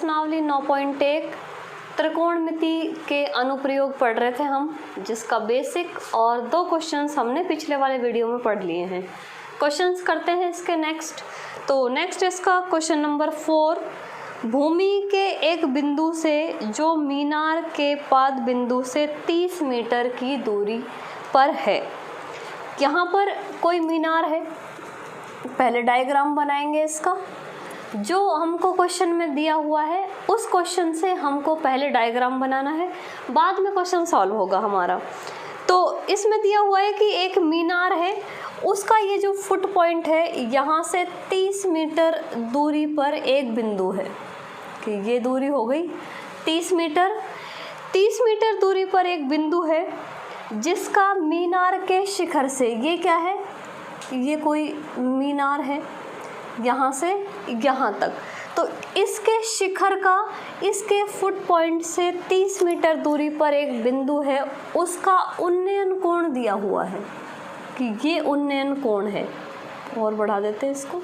प्रश्नावली 9.1 त्रिकोणमिति के अनुप्रयोग पढ़ रहे थे हम, जिसका बेसिक और 2 क्वेश्चंस हमने पिछले वाले वीडियो में पढ़ लिए हैं। क्वेश्चंस करते हैं इसके नेक्स्ट। तो नेक्स्ट इसका क्वेश्चन नंबर 4, भूमि के एक बिंदु से जो मीनार के पाद बिंदु से 30 मीटर की दूरी पर है। यहाँ पर कोई मीनार है, पहले डायग्राम बनाएंगे इसका। जो हमको क्वेश्चन में दिया हुआ है उस क्वेश्चन से हमको पहले डायग्राम बनाना है, बाद में क्वेश्चन सॉल्व होगा हमारा। तो इसमें दिया हुआ है कि एक मीनार है, उसका ये जो फुट पॉइंट है यहाँ से 30 मीटर दूरी पर एक बिंदु है, कि ये दूरी हो गई 30 मीटर। 30 मीटर दूरी पर एक बिंदु है जिसका मीनार के शिखर से, ये क्या है, ये कोई मीनार है यहाँ से यहाँ तक, तो इसके शिखर का, इसके फुट पॉइंट से 30 मीटर दूरी पर एक बिंदु है, उसका उन्नयन कोण दिया हुआ है कि ये उन्नयन कोण है। और बढ़ा देते हैं इसको।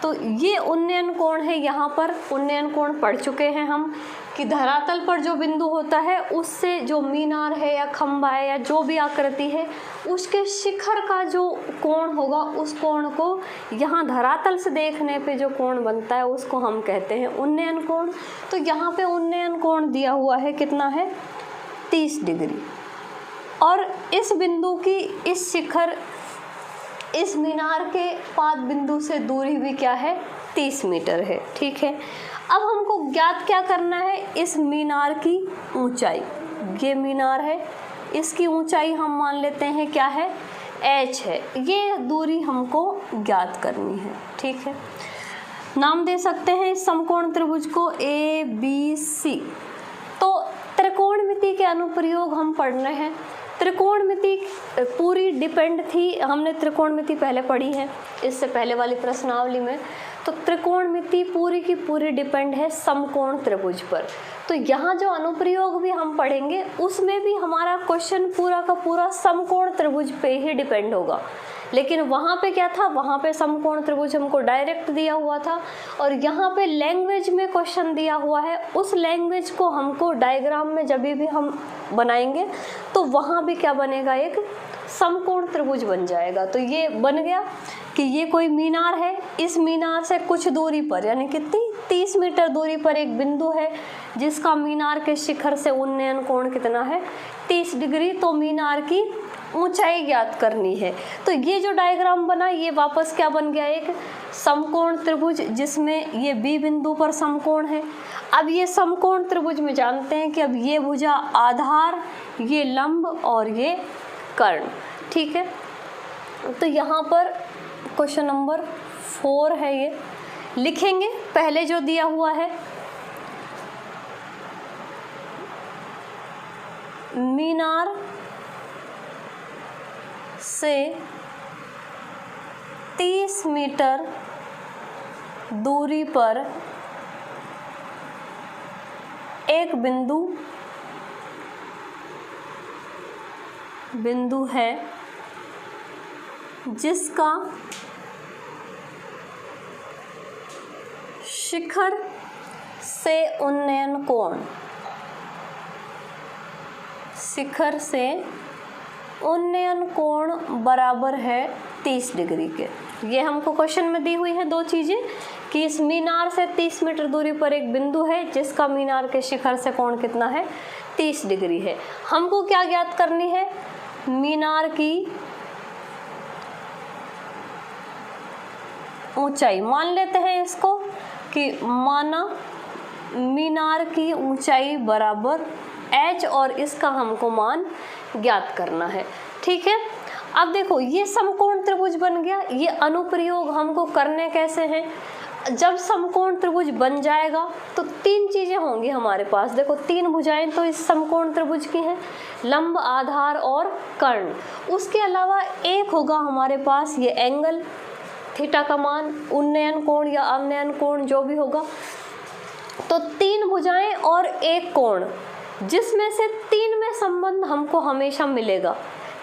तो ये उन्नयन कोण है, यहाँ पर उन्नयन कोण पढ़ चुके हैं हम कि धरातल पर जो बिंदु होता है उससे जो मीनार है या खंबा है या जो भी आकृति है उसके शिखर का जो कोण होगा, उस कोण को यहाँ धरातल से देखने पे जो कोण बनता है उसको हम कहते हैं उन्नयन कोण। तो यहाँ पे उन्नयन कोण दिया हुआ है, कितना है, 30 डिग्री। और इस बिंदु की इस शिखर, इस मीनार के पाद बिंदु से दूरी भी क्या है, 30 मीटर है। ठीक है, अब हमको ज्ञात क्या करना है, इस मीनार की ऊंचाई। ये मीनार है, इसकी ऊंचाई हम मान लेते हैं क्या है, h है। ये दूरी हमको ज्ञात करनी है। ठीक है, नाम दे सकते हैं इस समकोण त्रिभुज को ABC। तो त्रिकोणमिति के अनुप्रयोग हम पढ़ रहे हैं। त्रिकोणमिति पूरी डिपेंड थी, हमने त्रिकोणमिति पहले पढ़ी है इससे पहले वाली प्रश्नावली में। तो त्रिकोणमिति पूरी की पूरी डिपेंड है समकोण त्रिभुज पर। तो यहाँ जो अनुप्रयोग भी हम पढ़ेंगे उसमें भी हमारा क्वेश्चन पूरा का पूरा समकोण त्रिभुज पे ही डिपेंड होगा। लेकिन वहाँ पे क्या था, वहाँ पे समकोण त्रिभुज हमको डायरेक्ट दिया हुआ था, और यहाँ पे लैंग्वेज में क्वेश्चन दिया हुआ है। उस लैंग्वेज को हमको डायग्राम में जब भी हम बनाएंगे तो वहाँ भी क्या बनेगा, एक समकोण त्रिभुज बन जाएगा। तो ये बन गया कि ये कोई मीनार है, इस मीनार से कुछ दूरी पर, यानी कितनी, 30 मीटर दूरी पर एक बिंदु है जिसका मीनार के शिखर से उन्नयन कोण कितना है, 30 डिग्री। तो मीनार की ऊंचाई ज्ञात करनी है। तो ये जो डायग्राम बना ये वापस क्या बन गया, एक समकोण त्रिभुज जिसमें ये B बिंदु पर समकोण है। अब ये समकोण त्रिभुज में जानते हैं कि अब ये भुजा आधार, ये लंब और ये कर्ण। ठीक है, तो यहाँ पर क्वेश्चन नंबर 4 है, ये लिखेंगे पहले जो दिया हुआ है, मीनार से 30 मीटर दूरी पर एक बिंदु है जिसका शिखर से उन्नयन कोण, शिखर से उन्नयन कोण बराबर है 30 डिग्री के। ये हमको क्वेश्चन में दी हुई है 2 चीज़ें कि इस मीनार से 30 मीटर दूरी पर एक बिंदु है जिसका मीनार के शिखर से कोण कितना है, 30 डिग्री है। हमको क्या ज्ञात करनी है, मीनार की ऊंचाई। मान लेते हैं इसको कि माना मीनार की ऊंचाई बराबर h और इसका हमको मान ज्ञात करना है। ठीक है, अब देखो ये समकोण त्रिभुज बन गया। ये अनुप्रयोग हमको करने कैसे हैं, जब समकोण त्रिभुज बन जाएगा तो 3 चीजें होंगी हमारे पास। देखो 3 भुजाएं तो इस समकोण त्रिभुज की हैं, लंब, आधार और कर्ण। उसके अलावा एक होगा हमारे पास ये एंगल, थीटा का मान, उन्नयन कोण या अवनयन कोण जो भी होगा। तो 3 भुजाएं और एक कोण, जिसमें से 3 में संबंध हमको हमेशा मिलेगा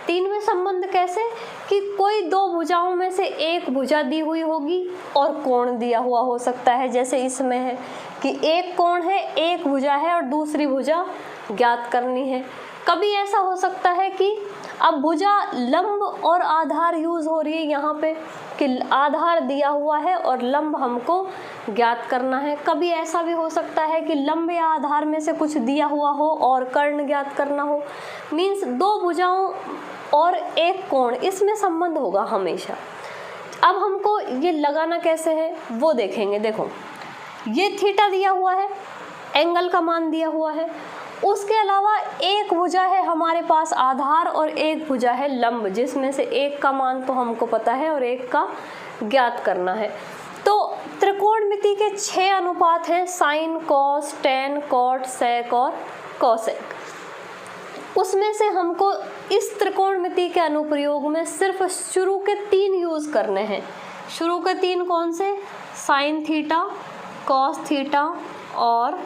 तीन में संबंध कैसे कि कोई दो भुजाओं में से एक भुजा दी हुई होगी और कोण दिया हुआ हो सकता है, जैसे इसमें है कि एक कोण है, एक भुजा है और दूसरी भुजा ज्ञात करनी है। कभी ऐसा हो सकता है कि अब भुजा लंब और आधार यूज हो रही है यहाँ पे कि आधार दिया हुआ है और लंब हमको ज्ञात करना है। कभी ऐसा भी हो सकता है कि लंब या आधार में से कुछ दिया हुआ हो और कर्ण ज्ञात करना हो। मीन्स दो भुजाओं और एक कोण, इसमें संबंध होगा हमेशा। अब हमको ये लगाना कैसे है वो देखेंगे। देखो ये थीटा दिया हुआ है, एंगल का मान दिया हुआ है, उसके अलावा एक भुजा है हमारे पास आधार और एक भुजा है लंब, जिसमें से एक का मान तो हमको पता है और एक का ज्ञात करना है। तो त्रिकोणमिति के 6 अनुपात हैं, साइन, कॉस, टेन, कॉट, सेक और कोसेक। उसमें से हमको इस त्रिकोणमिति के अनुप्रयोग में सिर्फ शुरू के 3 यूज करने हैं। शुरू के 3 कौन से? साइन थीटा, कॉस थीटा और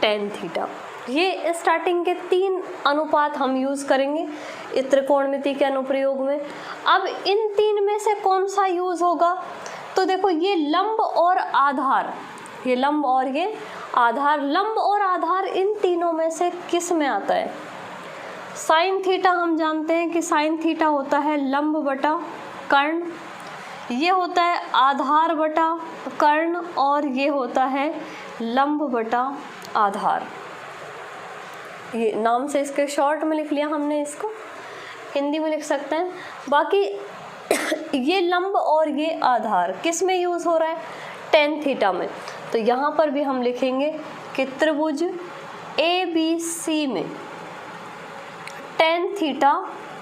टेन थीटा। ये स्टार्टिंग के 3 अनुपात हम यूज करेंगे इस त्रिकोणमिति के अनुप्रयोग में। अब इन 3 में से कौन सा यूज होगा? तो देखो ये लंब और आधार, ये लंब और ये आधार, लंब और आधार इन तीनों में से किस में आता है? साइन थीटा हम जानते हैं कि साइन थीटा होता है लंब बटा कर्ण, ये होता है आधार बटा कर्ण और ये होता है लंब बटा आधार। ये नाम से इसके शॉर्ट में लिख लिया हमने, इसको हिंदी में लिख सकते हैं। बाकी ये लंब और ये आधार किस में यूज हो रहा है? टेन थीटा में। तो यहाँ पर भी हम लिखेंगे कि त्रिभुज ABC में टेन थीटा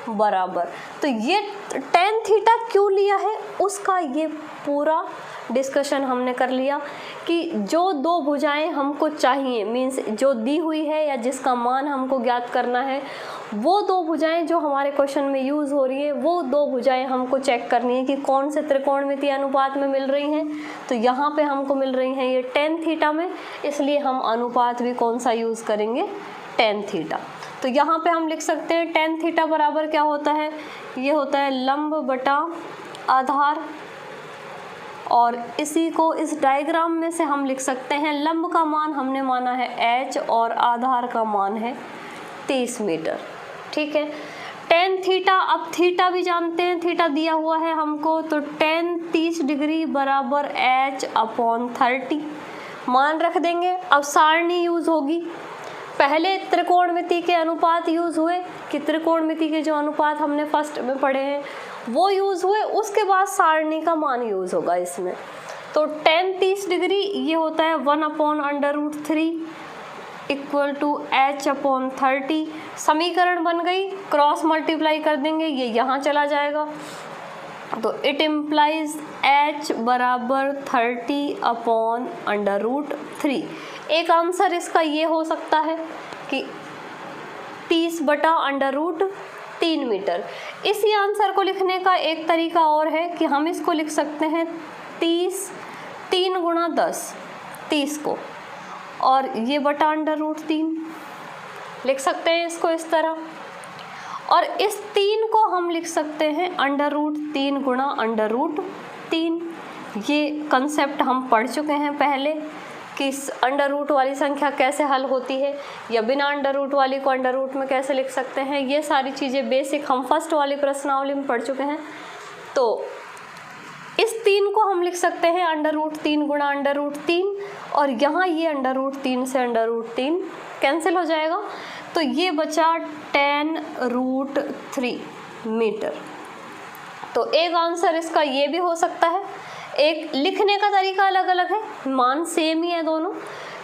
बराबर। तो ये टेन थीटा क्यों लिया है उसका ये पूरा डिस्कशन हमने कर लिया कि जो दो भुजाएं हमको चाहिए, मीन्स जो दी हुई है या जिसका मान हमको ज्ञात करना है, वो दो भुजाएं जो हमारे क्वेश्चन में यूज़ हो रही है, वो दो भुजाएं हमको चेक करनी है कि कौन से त्रिकोणमितीय अनुपात में मिल रही हैं। तो यहाँ पे हमको मिल रही हैं ये टेन थीटा में, इसलिए हम अनुपात भी कौन सा यूज़ करेंगे? Tan theta. तो यहाँ पे हम लिख सकते हैं टेन थीटा बराबर क्या होता है? ये होता है लंब बटा आधार, और इसी को इस डायग्राम में से हम लिख सकते हैं, लंब का मान हमने माना है h और आधार का मान है 30 मीटर। ठीक है, टेन थीटा, अब थीटा भी जानते हैं, थीटा दिया हुआ है हमको, तो टेन 30 डिग्री बराबर h/30 मान रख देंगे। अब सारणी यूज होगी, पहले त्रिकोणमिति के अनुपात यूज हुए कि त्रिकोणमिति के जो अनुपात हमने फर्स्ट में पढ़े हैं वो यूज हुए, उसके बाद सारणी का मान यूज होगा इसमें। तो टेन 30 डिग्री ये होता है 1/√3 इक्वल टू h/30। समीकरण बन गई, क्रॉस मल्टीप्लाई कर देंगे, ये यहाँ चला जाएगा, तो इट इम्प्लाइज h बराबर 30/√3। एक आंसर इसका ये हो सकता है कि 30/√3 मीटर। इसी आंसर को लिखने का एक तरीका और है कि हम इसको लिख सकते हैं 3 × 10, 30 को, और ये बटा √3 लिख सकते हैं इसको इस तरह, और इस 3 को हम लिख सकते हैं √3 × √3। ये कंसेप्ट हम पढ़ चुके हैं पहले कि अंडर रूट वाली संख्या कैसे हल होती है या बिना अंडर रूट वाली को अंडर रूट में कैसे लिख सकते हैं। ये सारी चीज़ें बेसिक हम फर्स्ट वाली प्रश्नावली में पढ़ चुके हैं। तो इस 3 को हम लिख सकते हैं √3 × √3, और यहाँ ये √3 से √3 कैंसिल हो जाएगा, तो ये बचा 10√3 मीटर। तो एक आंसर इसका ये भी हो सकता है। एक लिखने का तरीका अलग अलग है, मान सेम ही है दोनों।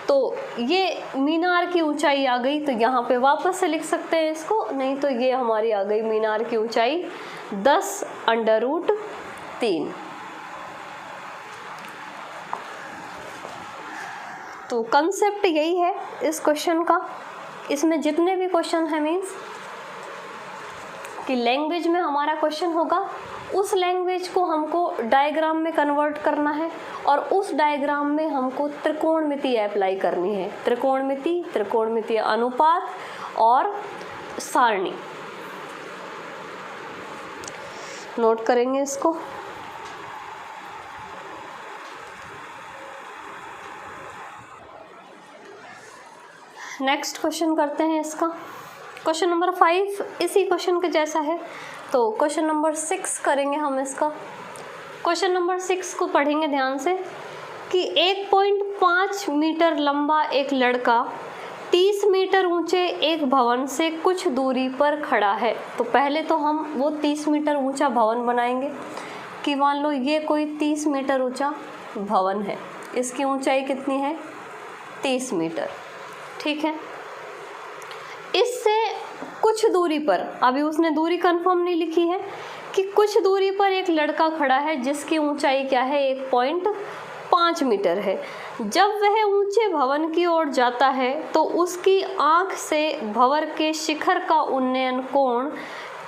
तो ये मीनार की ऊंचाई आ गई, तो यहाँ पे वापस से लिख सकते हैं इसको, नहीं तो ये हमारी आ गई मीनार की ऊंचाई 10√3। तो कंसेप्ट यही है इस क्वेश्चन का। इसमें जितने भी क्वेश्चन है, मीन्स कि लैंग्वेज में हमारा क्वेश्चन होगा, उस लैंग्वेज को हमको डायग्राम में कन्वर्ट करना है, और उस डायग्राम में हमको त्रिकोणमिति अप्लाई करनी है। त्रिकोणमिति, त्रिकोणमितीय अनुपात और सारणी। नोट करेंगे इसको। नेक्स्ट क्वेश्चन करते हैं इसका। क्वेश्चन नंबर 5 इसी क्वेश्चन के जैसा है, तो क्वेश्चन नंबर 6 करेंगे हम इसका। क्वेश्चन नंबर 6 को पढ़ेंगे ध्यान से कि 1.5 मीटर लंबा एक लड़का 30 मीटर ऊंचे एक भवन से कुछ दूरी पर खड़ा है। तो पहले तो हम वो 30 मीटर ऊंचा भवन बनाएंगे कि मान लो ये कोई 30 मीटर ऊंचा भवन है, इसकी ऊंचाई कितनी है 30 मीटर, ठीक है। इससे कुछ दूरी पर, अभी उसने दूरी कंफर्म नहीं लिखी है, कि कुछ दूरी पर एक लड़का खड़ा है जिसकी ऊंचाई क्या है 1.5 मीटर है। जब वह ऊंचे भवन की ओर जाता है तो उसकी आंख से भवन के शिखर का उन्नयन कोण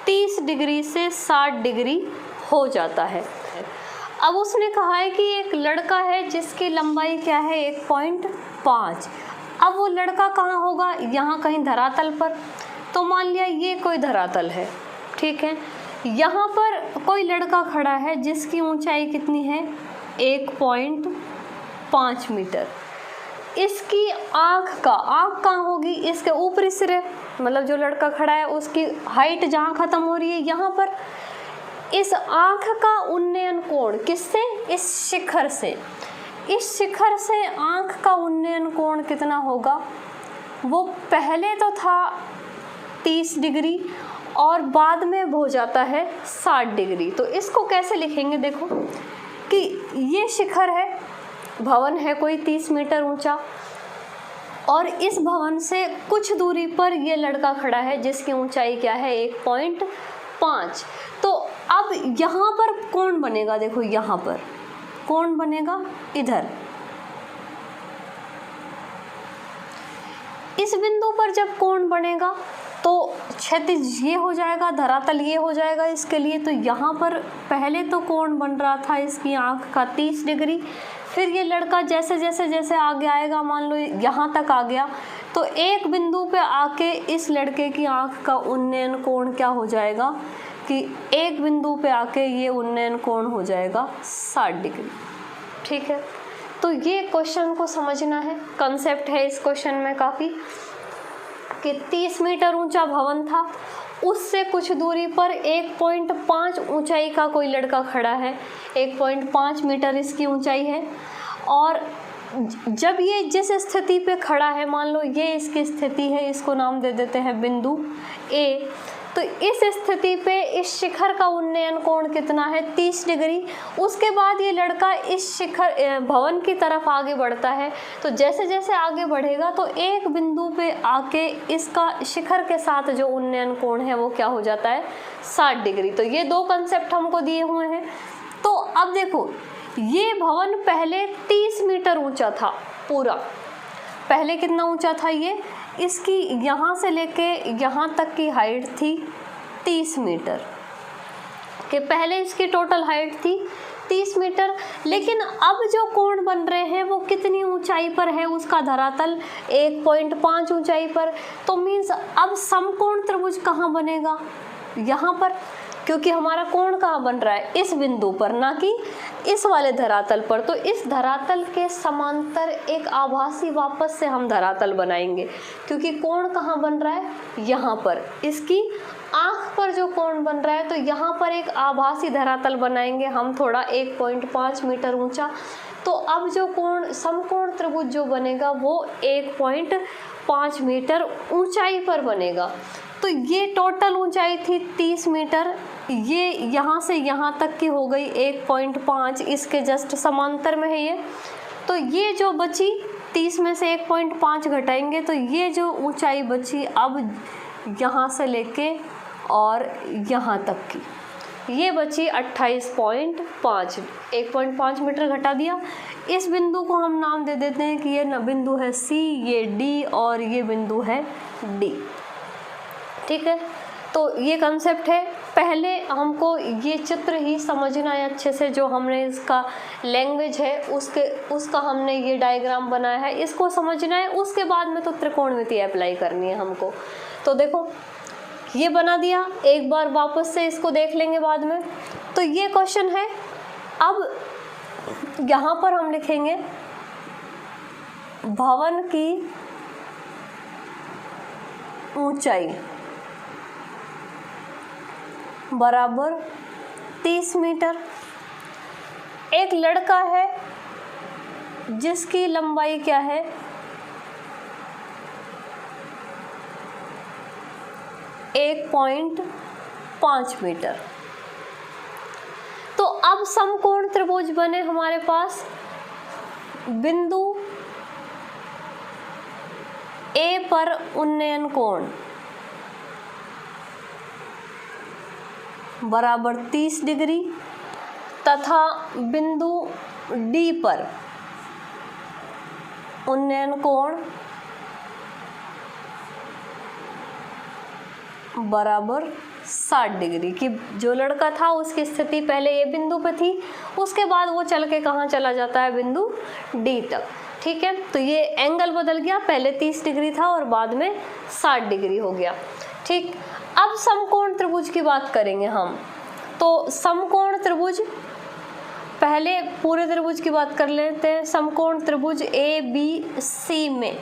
30 डिग्री से 60 डिग्री हो जाता है। अब उसने कहा है कि एक लड़का है जिसकी लंबाई क्या है 1.5। अब वो लड़का कहाँ होगा, यहाँ कहीं धरातल पर। तो मान लिया ये कोई धरातल है, ठीक है। यहाँ पर कोई लड़का खड़ा है जिसकी ऊंचाई कितनी है 1.5 मीटर। इसकी आँख कहाँ होगी, इसके ऊपरी सिरे, मतलब जो लड़का खड़ा है उसकी हाइट जहाँ ख़त्म हो रही है यहाँ पर। इस आँख का उन्नयन कोण किससे, इस शिखर से। इस शिखर से आँख का उन्नयन कोण कितना होगा, वो पहले तो था 30 डिग्री और बाद में हो जाता है 60 डिग्री। तो इसको कैसे लिखेंगे, देखो कि ये शिखर है, भवन है कोई 30 मीटर ऊंचा, और इस भवन से कुछ दूरी पर ये लड़का खड़ा है जिसकी ऊंचाई क्या है 1.5। तो अब यहाँ पर कोण बनेगा, देखो यहाँ पर कोण बनेगा इधर। इस बिंदु पर जब कोण बनेगा तो क्षैतिज ये हो जाएगा, धरातल ये हो जाएगा इसके लिए। तो यहाँ पर पहले तो कोण बन रहा था इसकी आँख का 30 डिग्री, फिर ये लड़का जैसे जैसे जैसे आगे आएगा, मान लो यहाँ तक आ गया, तो एक बिंदु पे आके इस लड़के की आँख का उन्नयन कोण क्या हो जाएगा कि एक बिंदु पे आके ये उन्नयन कोण हो जाएगा 60 डिग्री, ठीक है। तो ये क्वेश्चन को समझना है, कंसेप्ट है इस क्वेश्चन में काफ़ी, कि 30 मीटर ऊंचा भवन था, उससे कुछ दूरी पर 1.5 ऊंचाई का कोई लड़का खड़ा है, 1.5 मीटर इसकी ऊंचाई है। और जब ये जिस स्थिति पे खड़ा है, मान लो ये इसकी स्थिति है, इसको नाम दे देते हैं बिंदु ए। तो इस स्थिति पे इस शिखर का उन्नयन कोण कितना है 30 डिग्री। उसके बाद ये लड़का इस शिखर भवन की तरफ आगे बढ़ता है, तो जैसे जैसे आगे बढ़ेगा तो एक बिंदु पे आके इसका शिखर के साथ जो उन्नयन कोण है वो क्या हो जाता है 60 डिग्री। तो ये दो कंसेप्ट हमको दिए हुए हैं। तो अब देखो, ये भवन पहले 30 मीटर ऊंचा था पूरा, पहले कितना ऊंचा था ये, इसकी यहाँ से लेके यहाँ तक की हाइट थी 30 मीटर, कि पहले इसकी टोटल हाइट थी 30 मीटर। लेकिन अब जो कोण बन रहे हैं वो कितनी ऊंचाई पर है, उसका धरातल 1.5 ऊंचाई पर। तो मीन्स अब समकोण त्रिभुज कहाँ बनेगा, यहाँ पर, क्योंकि हमारा कोण कहाँ बन रहा है इस बिंदु पर, ना कि इस वाले धरातल पर। तो इस धरातल के समांतर एक आभासी वापस से हम धरातल बनाएंगे, क्योंकि कोण कहाँ बन रहा है यहाँ पर, इसकी आँख पर जो कोण बन रहा है, तो यहाँ पर एक आभासी धरातल बनाएंगे हम थोड़ा 1.5 मीटर ऊंचा। तो अब जो कोण समकोण त्रिभुज जो बनेगा वो 1.5 मीटर ऊंचाई पर बनेगा। तो ये टोटल ऊंचाई थी 30 मीटर, ये यहाँ से यहाँ तक की हो गई 1.5, इसके जस्ट समांतर में है ये। तो ये जो बची 30 में से 1.5 घटाएंगे तो ये जो ऊंचाई बची अब यहाँ से लेके और यहाँ तक की, ये बची 28.5, 1.5 मीटर घटा दिया। इस बिंदु को हम नाम दे देते हैं कि ये बिंदु है सी, ये डी और ये बिंदु है डी, ठीक है। तो ये कंसेप्ट है। पहले हमको ये चित्र ही समझना है अच्छे से, जो हमने इसका लैंग्वेज है उसका हमने ये डायग्राम बनाया है, इसको समझना है। उसके बाद में तो त्रिकोणमिति अप्लाई करनी है हमको। तो देखो ये बना दिया, एक बार वापस से इसको देख लेंगे बाद में। तो ये क्वेश्चन है। अब यहाँ पर हम लिखेंगे भवन की ऊंचाई बराबर 30 मीटर। एक लड़का है जिसकी लंबाई क्या है, 1.5 मीटर। तो अब समकोण त्रिभुज बने हमारे पास। बिंदु ए पर उन्नयन कोण बराबर 30 डिग्री तथा बिंदु डी पर उन्नयन कोण बराबर 60 डिग्री। कि जो लड़का था उसकी स्थिति पहले ये बिंदु पे थी, उसके बाद वो चल के कहाँ चला जाता है, बिंदु डी तक। ठीक है, तो ये एंगल बदल गया, पहले 30 डिग्री था और बाद में 60 डिग्री हो गया। ठीक, अब समकोण त्रिभुज की बात करेंगे हम। तो समकोण त्रिभुज, पहले पूरे त्रिभुज की बात कर लेते हैं। समकोण त्रिभुज ए बी सी में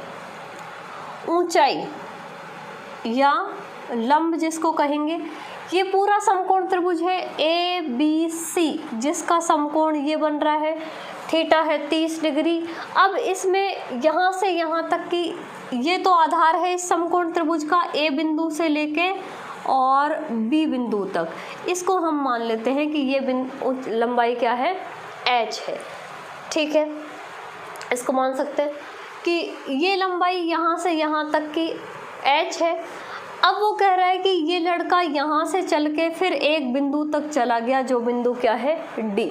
ऊंचाई या लंब जिसको कहेंगे, ये पूरा समकोण त्रिभुज है ए बी सी, जिसका समकोण ये बन रहा है, थीटा है 30 डिग्री। अब इसमें यहाँ से यहाँ तक की ये तो आधार है इस समकोण त्रिभुज का, ए बिंदु से लेके और बी बिंदु तक। इसको हम मान लेते हैं कि ये लंबाई क्या है, h है। ठीक है, इसको मान सकते हैं कि ये लंबाई यहाँ से यहाँ तक की h है। अब वो कह रहा है कि ये लड़का यहाँ से चल के फिर एक बिंदु तक चला गया, जो बिंदु क्या है, D।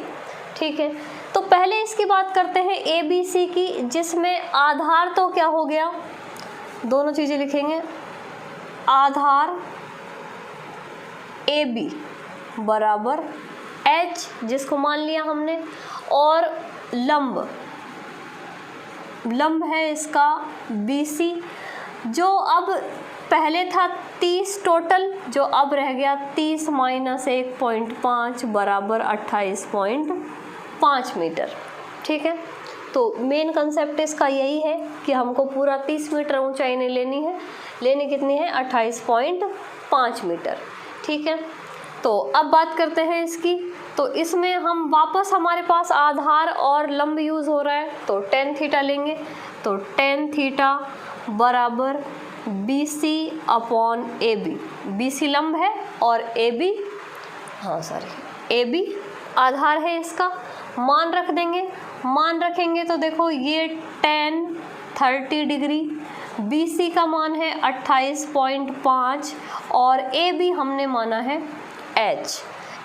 ठीक है, तो पहले इसकी बात करते हैं ए बी सी की, जिसमें आधार तो क्या हो गया, दोनों चीज़ें लिखेंगे। आधार ए बी बराबर h, जिसको मान लिया हमने, और लंब है इसका बी सी, जो अब पहले था 30 टोटल, जो अब रह गया 30 माइनस 1.5 बराबर 28.5 मीटर। ठीक है, तो मेन कंसेप्ट इसका यही है कि हमको पूरा 30 मीटर ऊंचाई नहीं लेनी है, लेनी कितनी है, 28.5 मीटर। ठीक है, तो अब बात करते हैं इसकी। तो इसमें हम वापस, हमारे पास आधार और लंब यूज़ हो रहा है, तो tan थीटा लेंगे। तो tan थीटा बराबर BC अपॉन AB। BC लंब है और AB, AB आधार है इसका। मान रख देंगे, मान रखेंगे तो देखो ये tan 30 डिग्री, BC का मान है 28.5 और AB हमने माना है h।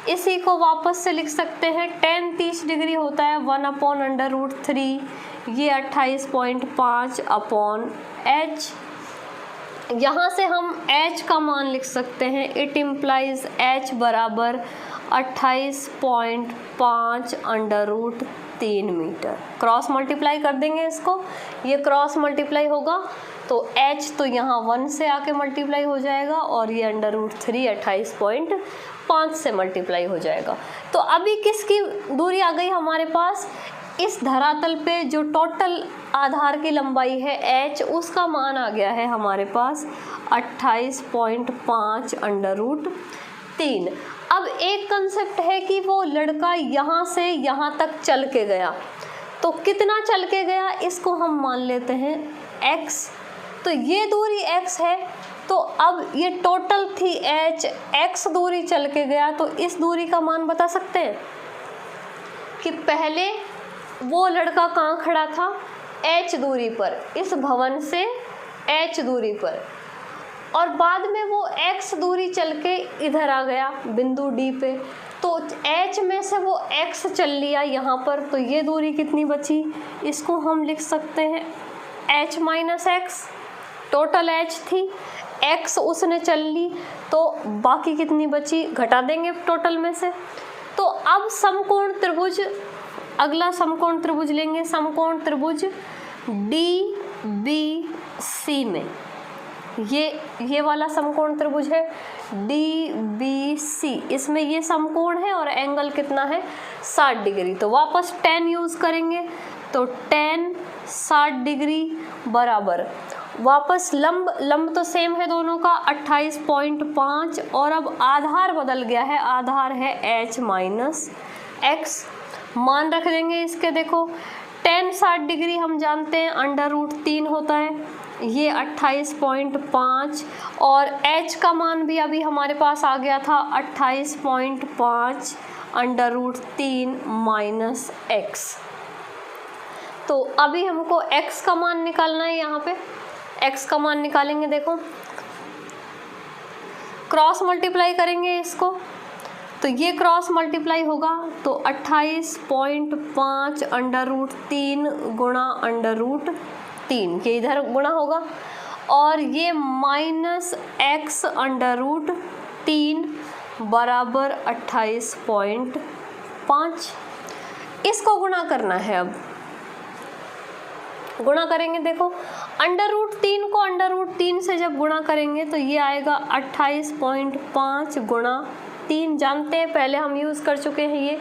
इसी को वापस से लिख सकते हैं, tan 30 डिग्री होता है 1/√3, ये 28.5 अपॉन h। यहाँ से हम h का मान लिख सकते हैं, इट इम्प्लाइज h बराबर 28.5/√3 मीटर। क्रॉस मल्टीप्लाई कर देंगे इसको, ये क्रॉस मल्टीप्लाई होगा तो h तो यहाँ 1 से आके मल्टीप्लाई हो जाएगा और ये √3 28.5 से मल्टीप्लाई हो जाएगा। तो अभी किसकी दूरी आ गई हमारे पास, इस धरातल पे जो टोटल आधार की लंबाई है h, उसका मान आ गया है हमारे पास 28.5/√3। अब एक कंसेप्ट है कि वो लड़का यहाँ से यहाँ तक चल के गया, तो कितना चल के गया, इसको हम मान लेते हैं x। तो ये दूरी x है, तो अब ये टोटल थी h, x दूरी चल के गया, तो इस दूरी का मान बता सकते हैं कि पहले वो लड़का कहाँ खड़ा था, h दूरी पर, इस भवन से h दूरी पर, और बाद में वो x दूरी चल के इधर आ गया बिंदु D पे, तो h में से वो x चल लिया यहाँ पर, तो ये दूरी कितनी बची, इसको हम लिख सकते हैं h minus x। Total h थी, x उसने चल ली, तो बाकी कितनी बची, घटा देंगे टोटल में से। तो अब समकोण त्रिभुज, अगला समकोण त्रिभुज लेंगे, समकोण त्रिभुज DBC में ये वाला समकोण त्रिभुज है DBC, इसमें ये समकोण है और एंगल कितना है 60 डिग्री। तो वापस tan यूज करेंगे, तो tan 60 डिग्री बराबर वापस लंब तो सेम है दोनों का 28.5, और अब आधार बदल गया है, आधार है h माइनस x। मान रख देंगे इसके, देखो tan 60 डिग्री हम जानते हैं √3 होता है, ये 28.5 और h का मान भी अभी हमारे पास आ गया था 28.5 √3 माइनस x। तो अभी हमको x का मान निकालना है, यहाँ पे x का मान निकालेंगे, देखो क्रॉस मल्टीप्लाई करेंगे इसको, तो ये क्रॉस मल्टीप्लाई होगा तो 28.5 √3 गुणा √3, ये इधर गुणा होगा, और ये माइनस x √3 बराबर 28.5। इसको गुणा करना है, अब गुणा करेंगे, देखो √3 को √3 से जब गुणा करेंगे तो ये आएगा 28.5 गुणा 3, जानते हैं पहले हम यूज़ कर चुके हैं ये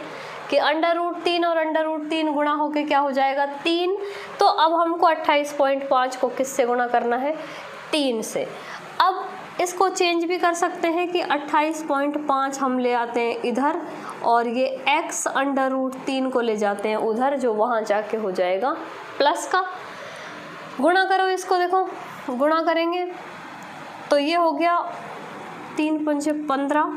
कि √3 और √3 गुणा होके क्या हो जाएगा 3। तो अब हमको 28.5 को किससे गुणा करना है 3 से। अब इसको चेंज भी कर सकते हैं कि 28.5 हम ले आते हैं इधर और ये x √3 को ले जाते हैं उधर, जो वहाँ जाके हो जाएगा प्लस का। गुणा करो इसको, देखो गुणा करेंगे तो ये हो गया 3 पंचे 15,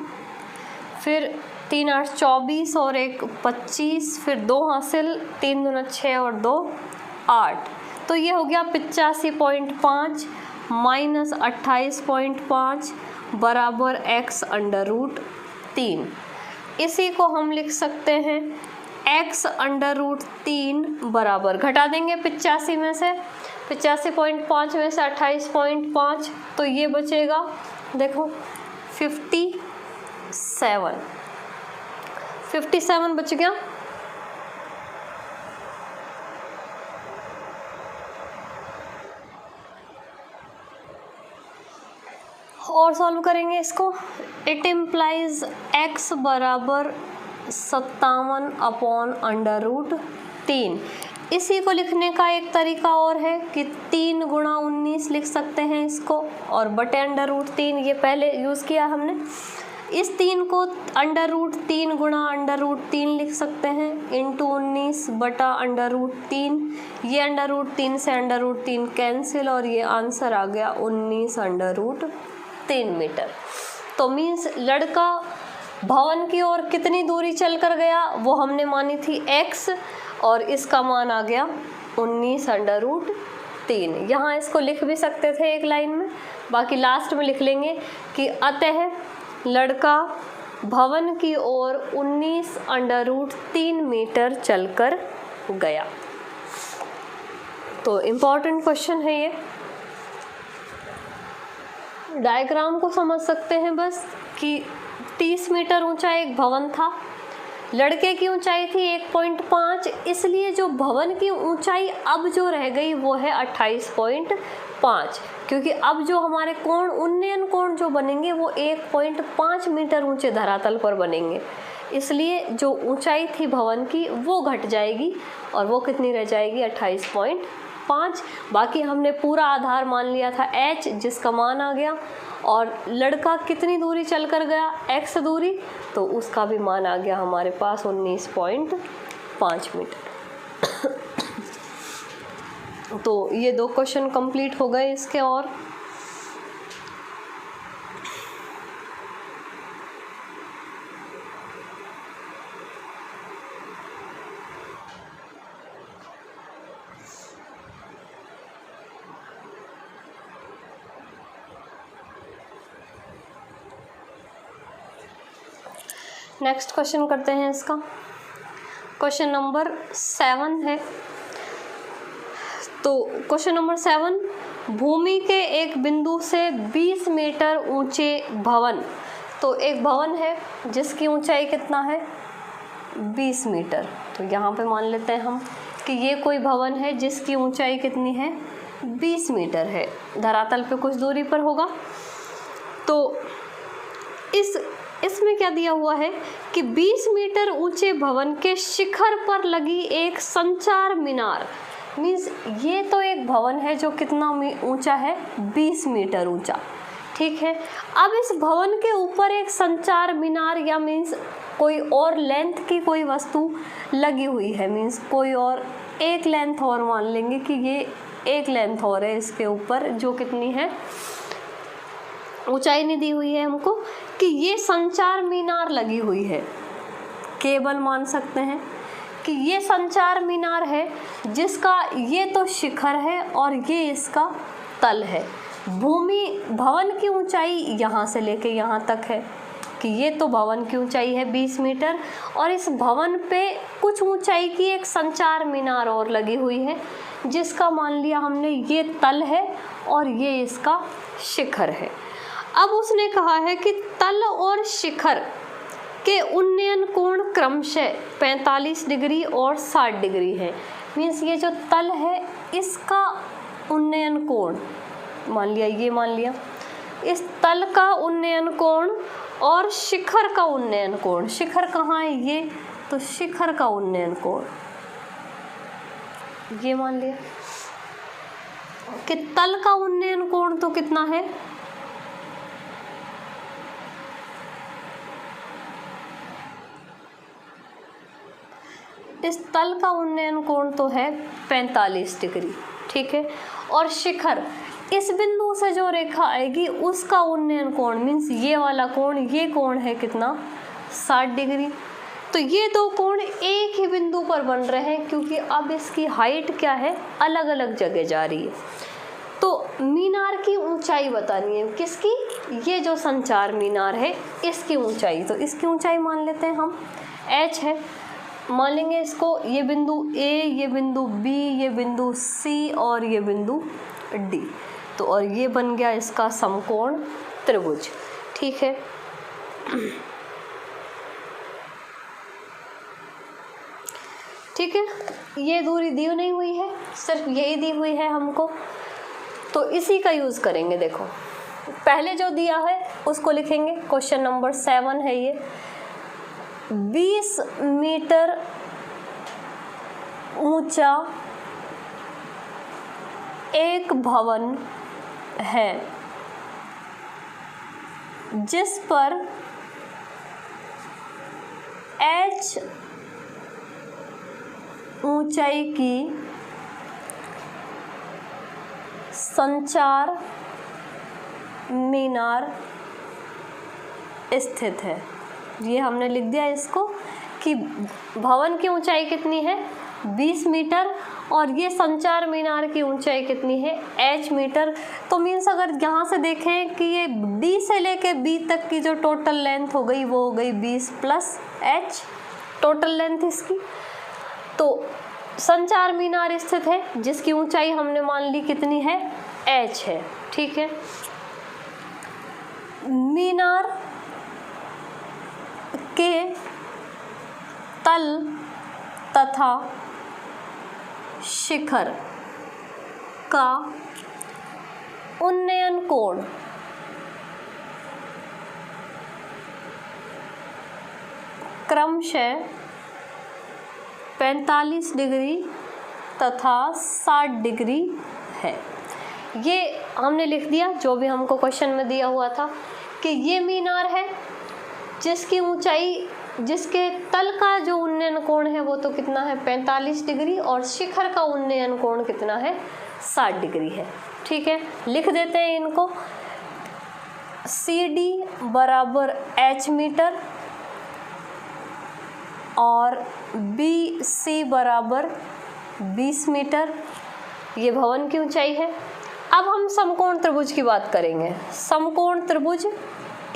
फिर 3 8 24 और 1 25, फिर 2 हासिल, 3 दूना 6 और 2 8, तो ये हो गया 85.5 माइनस 28.5 बराबर x √3। इसी को हम लिख सकते हैं x √3 बराबर, घटा देंगे 85 में से, 85.5 में से 28.5, तो ये बचेगा देखो 57 बच गया। और सॉल्व करेंगे इसको, इट इम्प्लाइज x बराबर 57 अपॉन √3। इसी को लिखने का एक तरीका और है कि 3 गुणा 19 लिख सकते हैं इसको, और बटे √3 ये पहले यूज़ किया हमने। इस 3 को √3 गुणा √3 लिख सकते हैं इंटू 19 बटा √3, ये √3 से √3 कैंसिल और ये आंसर आ गया 19 √3 मीटर। तो मीन्स लड़का भवन की ओर कितनी दूरी चल कर गया वो हमने मानी थी x, और इसका मान आ गया 19 √3। यहाँ इसको लिख भी सकते थे एक लाइन में, बाकी लास्ट में लिख लेंगे कि अतः लड़का भवन की ओर 19 √3 मीटर चलकर गया। तो इम्पॉर्टेंट क्वेश्चन है ये। डायग्राम को समझ सकते हैं बस कि 30 मीटर ऊंचा एक भवन था, लड़के की ऊंचाई थी 1.5, इसलिए जो भवन की ऊंचाई अब जो रह गई वो है 28.5, क्योंकि अब जो हमारे कोण उन्नयन कोण जो बनेंगे वो 1.5 मीटर ऊंचे धरातल पर बनेंगे, इसलिए जो ऊंचाई थी भवन की वो घट जाएगी और वो कितनी रह जाएगी 28.5। बाकी हमने पूरा आधार मान लिया था h, जिसका मान आ गया, और लड़का कितनी दूरी चल कर गया x दूरी, तो उसका भी मान आ गया हमारे पास 19.5 मीटर। तो ये 2 क्वेश्चन कंप्लीट हो गए इसके। और नेक्स्ट क्वेश्चन करते हैं इसका। क्वेश्चन नंबर 7 है। तो क्वेश्चन नंबर 7, भूमि के एक बिंदु से 20 मीटर ऊंचे भवन, तो एक भवन है जिसकी ऊंचाई कितना है 20 मीटर। तो यहाँ पे मान लेते हैं हम कि ये कोई भवन है जिसकी ऊंचाई कितनी है 20 मीटर है, धरातल पे कुछ दूरी पर होगा। तो इसमें क्या दिया हुआ है कि 20 मीटर ऊंचे भवन के शिखर पर लगी एक संचार मीनार, मीन्स ये तो एक भवन है जो कितना ऊंचा है, 20 मीटर ऊंचा, ठीक है। अब इस भवन के ऊपर एक संचार मीनार या मीन्स कोई और लेंथ की कोई वस्तु लगी हुई है, मीन्स कोई और एक लेंथ और मान लेंगे कि ये एक लेंथ और है इसके ऊपर, जो कितनी है, ऊंचाई नहीं दी हुई है हमको, कि ये संचार मीनार लगी हुई है। केवल मान सकते हैं कि ये संचार मीनार है जिसका ये तो शिखर है और ये इसका तल है। भवन की ऊंचाई यहाँ से लेके यहाँ तक है कि ये तो भवन की ऊंचाई है 20 मीटर, और इस भवन पे कुछ ऊंचाई की एक संचार मीनार और लगी हुई है जिसका मान लिया हमने ये तल है और ये इसका शिखर है। अब उसने कहा है कि तल और शिखर के उन्नयन कोण क्रमशः 45 डिग्री और 60 डिग्री है। मीन्स ये जो तल है इसका उन्नयन कोण मान लिया, ये मान लिया, इस तल का उन्नयन कोण और शिखर का उन्नयन कोण, शिखर कहाँ है ये, तो शिखर का उन्नयन कोण ये मान लिया कि तल का उन्नयन कोण तो कितना है, इस तल का उन्नयन कोण तो है 45 डिग्री, ठीक है। और शिखर, इस बिंदु से जो रेखा आएगी उसका उन्नयन कोण मीन्स ये वाला कोण, ये कोण है कितना, 60 डिग्री। तो ये दो कोण एक ही बिंदु पर बन रहे हैं क्योंकि अब इसकी हाइट क्या है, अलग अलग जगह जा रही है। तो मीनार की ऊंचाई बतानी है, किसकी, ये जो संचार मीनार है इसकी ऊंचाई, तो इसकी ऊंचाई मान लेते हैं हम h है, मान लेंगे इसको, ये बिंदु A, ये बिंदु B, ये बिंदु C और ये बिंदु D, तो और ये बन गया इसका समकोण त्रिभुज, ठीक है। ठीक है, ये दूरी दी नहीं हुई है, सिर्फ यही दी हुई है हमको, तो इसी का यूज़ करेंगे। देखो पहले जो दिया है उसको लिखेंगे, क्वेश्चन नंबर 7 है ये, 20 मीटर ऊंचा एक भवन है जिस पर h ऊंचाई की संचार मीनार स्थित है। ये हमने लिख दिया इसको कि भवन की ऊंचाई कितनी है, 20 मीटर, और ये संचार मीनार की ऊंचाई कितनी है, h मीटर। तो मीन्स अगर यहाँ से देखें कि ये D से लेके B तक की जो टोटल लेंथ हो गई वो हो गई 20 प्लस h, टोटल लेंथ इसकी। तो संचार मीनार स्थित है जिसकी ऊंचाई हमने मान ली कितनी है, h है, ठीक है। मीनार के तल तथा शिखर का उन्नयन कोण क्रमशः 45 डिग्री तथा 60 डिग्री है। ये हमने लिख दिया जो भी हमको क्वेश्चन में दिया हुआ था कि ये मीनार है जिसकी ऊंचाई, जिसके तल का जो उन्नयन कोण है वो तो कितना है 45 डिग्री, और शिखर का उन्नयन कोण कितना है 60 डिग्री है, ठीक है। लिख देते हैं इनको, CD बराबर h मीटर और BC बराबर 20 मीटर, ये भवन की ऊंचाई है। अब हम समकोण त्रिभुज की बात करेंगे। समकोण त्रिभुज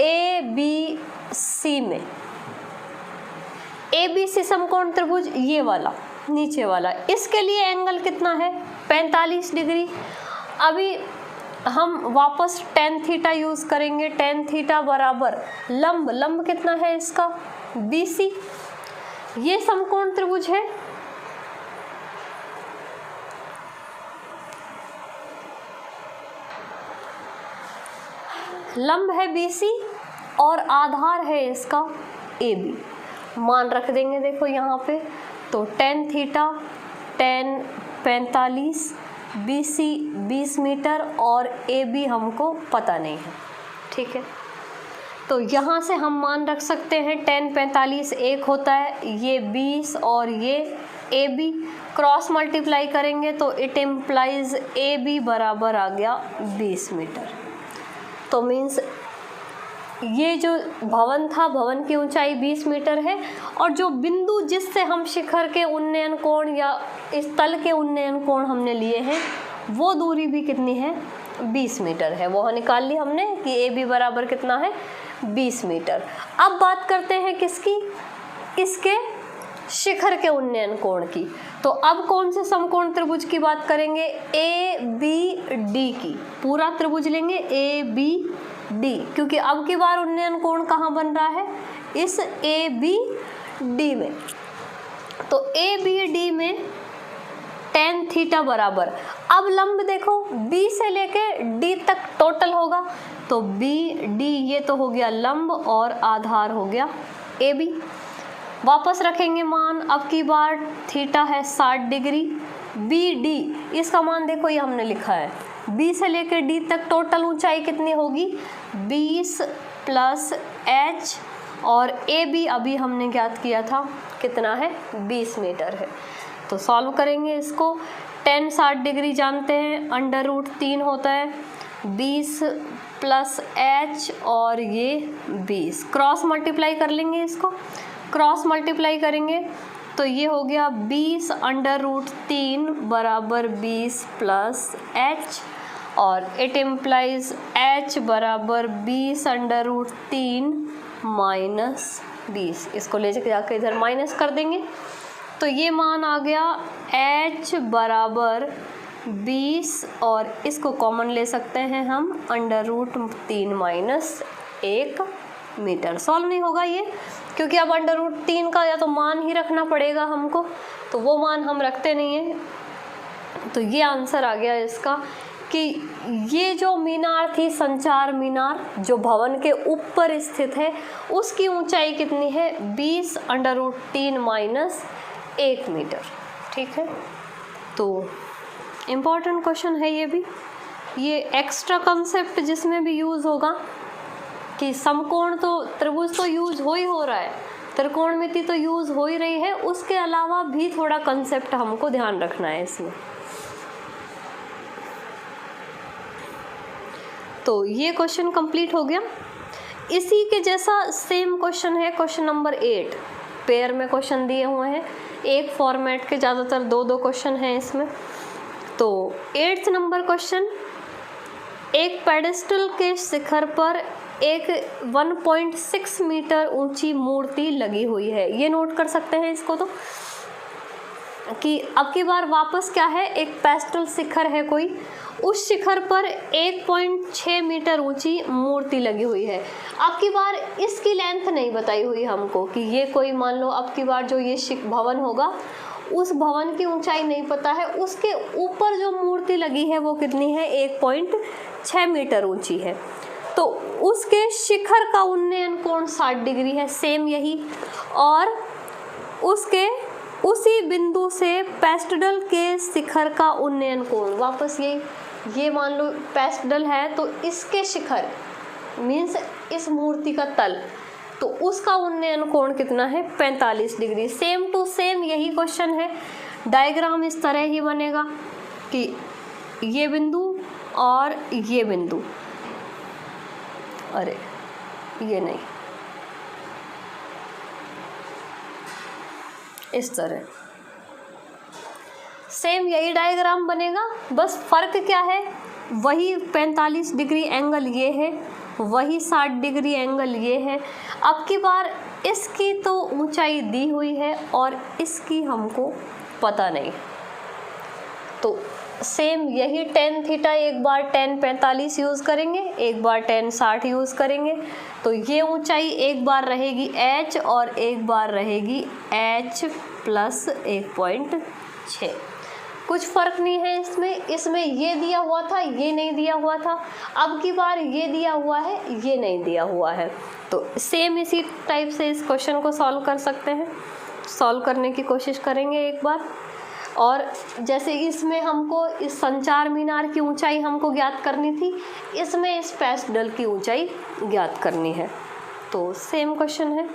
ABC में, ABC समकोण त्रिभुज ये वाला नीचे वाला, इसके लिए एंगल कितना है 45 डिग्री। अभी हम वापस tan थीटा यूज करेंगे, tan थीटा बराबर लंब, लंब कितना है इसका BC, ये समकोण त्रिभुज है। लंब है BC और आधार है इसका AB। मान रख देंगे देखो यहाँ पे, तो tan theta tan 45, BC 20 meter और AB हमको पता नहीं है, ठीक है। तो यहाँ से हम मान रख सकते हैं tan 45 1 होता है, ये 20 और ये AB, क्रॉस मल्टीप्लाई करेंगे तो इट इम्प्लाइज AB बराबर आ गया 20 मीटर। तो मीन्स ये जो भवन था, भवन की ऊंचाई 20 मीटर है और जो बिंदु जिससे हम शिखर के उन्नयन कोण या इस तल के उन्नयन कोण हमने लिए हैं वो दूरी भी कितनी है, 20 मीटर है। वो निकाल ली हमने कि AB बराबर कितना है, 20 मीटर। अब बात करते हैं किसकी, इसके शिखर के उन्नयन कोण की। तो अब कौन से समकोण त्रिभुज की बात करेंगे, ABD की। पूरा त्रिभुज लेंगे ABD, क्योंकि अब की बार उन्नयन कोण कहाँ बन रहा है, इस ABD में। तो ABD में tan थीटा बराबर, अब लंब देखो B से लेके D तक टोटल होगा, तो BD ये तो हो गया लंब और आधार हो गया AB। वापस रखेंगे मान, अब की बार थीटा है 60 डिग्री, BD इसका मान देखो ये हमने लिखा है, B से लेकर D तक टोटल ऊंचाई कितनी होगी, 20 प्लस H और AB अभी हमने ज्ञात किया था कितना है, 20 मीटर है। तो सॉल्व करेंगे इसको, tan 60 डिग्री जानते हैं, √3 होता है, 20 प्लस H और ये 20, क्रॉस मल्टीप्लाई कर लेंगे इसको, क्रॉस मल्टीप्लाई करेंगे तो ये हो गया 20 √3 बराबर 20 प्लस H और इट इम्प्लाइज H बराबर 20 √3 माइनस 20। इसको ले जाकर इधर माइनस कर देंगे तो ये मान आ गया H बराबर 20 और इसको कॉमन ले सकते हैं हम, √3 माइनस 1 मीटर। सॉल्व नहीं होगा ये, क्योंकि अब √3 का या तो मान ही रखना पड़ेगा हमको, तो वो मान हम रखते नहीं हैं। तो ये आंसर आ गया इसका कि ये जो मीनार थी, संचार मीनार जो भवन के ऊपर स्थित है, उसकी ऊंचाई कितनी है, 20 √3 माइनस 1 मीटर, ठीक है। तो इम्पॉर्टेंट क्वेश्चन है ये भी, ये एक्स्ट्रा कंसेप्ट जिसमें भी यूज़ होगा कि समकोण तो त्रिभुज तो यूज हो ही हो रहा है, त्रिकोणमिति तो यूज हो ही रही है, उसके अलावा भी थोड़ा कंसेप्ट हमको ध्यान रखना है इसमें। तो ये क्वेश्चन कंप्लीट हो गया। इसी के जैसा सेम क्वेश्चन है क्वेश्चन नंबर 8, पेयर में क्वेश्चन दिए हुए हैं, एक फॉर्मेट के ज़्यादातर दो क्वेश्चन हैं इसमें। तो 8th नंबर क्वेश्चन, एक पेडेस्टल के शिखर पर एक 1.6 मीटर ऊंची मूर्ति लगी हुई है। ये नोट कर सकते हैं इसको, तो कि अब की बार वापस क्या है, एक पेडेस्टल शिखर है कोई, उस शिखर पर 1.6 मीटर ऊंची मूर्ति लगी हुई है। अब की बार इसकी लेंथ नहीं बताई हुई हमको कि ये कोई, मान लो अब की बार जो ये भवन होगा उस भवन की ऊंचाई नहीं पता है, उसके ऊपर जो मूर्ति लगी है वो कितनी है, 1.6 मीटर ऊंची है। तो उसके शिखर का उन्नयन कोण 60 डिग्री है, सेम यही, और उसके उसी बिंदु से पेस्टडल के शिखर का उन्नयन कोण वापस ये मान लो पेस्टडल है तो इसके शिखर मीन्स इस मूर्ति का तल, तो उसका उन्नयन कोण कितना है, 45 डिग्री। सेम टू सेम यही क्वेश्चन है। डायग्राम इस तरह ही बनेगा कि ये बिंदु और ये बिंदु, अरे ये नहीं, इस तरह सेम यही डायग्राम बनेगा, बस फर्क क्या है, वही 45 डिग्री एंगल ये है, वही 60 डिग्री एंगल ये है। अब की बार इसकी तो ऊंचाई दी हुई है और इसकी हमको पता नहीं, तो सेम यही tan थीटा, एक बार tan 45 यूज़ करेंगे, एक बार tan 60 यूज़ करेंगे, तो ये ऊंचाई एक बार रहेगी h और एक बार रहेगी h प्लस 1.6। कुछ फ़र्क नहीं है इसमें ये दिया हुआ था, ये नहीं दिया हुआ था, अब की बार ये दिया हुआ है, ये नहीं दिया हुआ है। तो सेम इसी टाइप से इस क्वेश्चन को सॉल्व कर सकते हैं। सॉल्व करने की कोशिश करेंगे एक बार। और जैसे इसमें हमको इस संचार मीनार की ऊंचाई हमको ज्ञात करनी थी, इसमें इस पैस्डल की ऊंचाई ज्ञात करनी है। तो सेम क्वेश्चन है,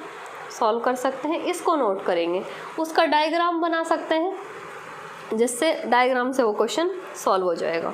सॉल्व कर सकते हैं। इसको नोट करेंगे, उसका डायग्राम बना सकते हैं, जिससे डायग्राम से वो क्वेश्चन सॉल्व हो जाएगा।